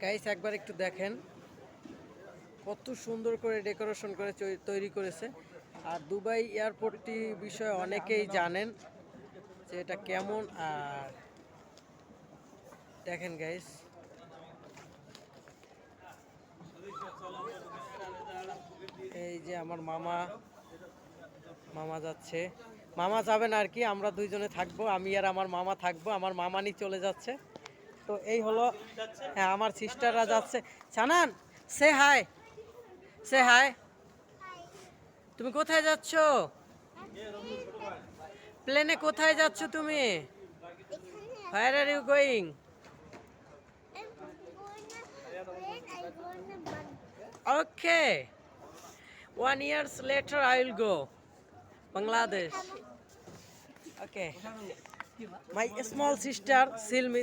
Guys একবার একটু দেখেন কত সুন্দর করে ডেকোরেশন করে তৈরি করেছে। আর দুবাই এয়ারপোর্টটি বিষয়ে অনেকেই জানেন যে এটা কেমন। আর দেখেন গাইস, এই যে আমার মামা মামা যাচ্ছে, মামা যাবেন আর কি, আমরা দুইজনে থাকবো, আমি আর আমার মামা থাকবো, আমার মামানি চলে যাচ্ছে। তো এই হলো, হ্যাঁ আমার সিস্টাররা যাচ্ছে। ছানান, সে হাই, সে হাই। তুমি কোথায় যাচ্ছ? প্লেনে কোথায় যাচ্ছ তুমি? Where are you going? Okay, 1 years later I will go Bangladesh. Okay, my small sister Silmi.